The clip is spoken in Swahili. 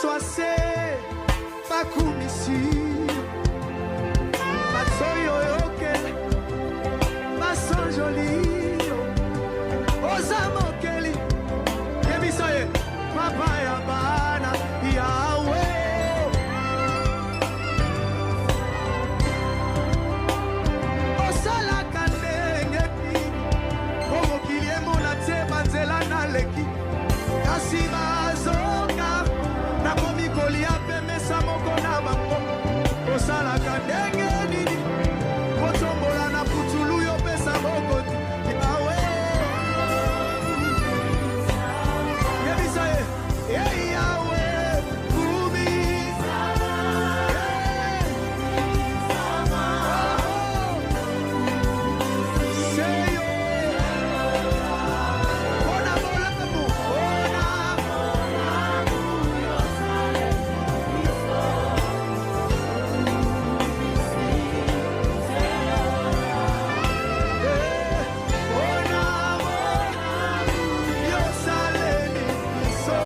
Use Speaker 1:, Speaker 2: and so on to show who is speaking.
Speaker 1: Soise bakumisi Matsoyo yokele Masanjolio Ozamokeli Yemisoye Papa ya bana Yahweh Osala kanenge Komo kiliemo na te banzela na leki Kasi mazoka Nakomi kolia pe mesa moko na bango Osala kanenge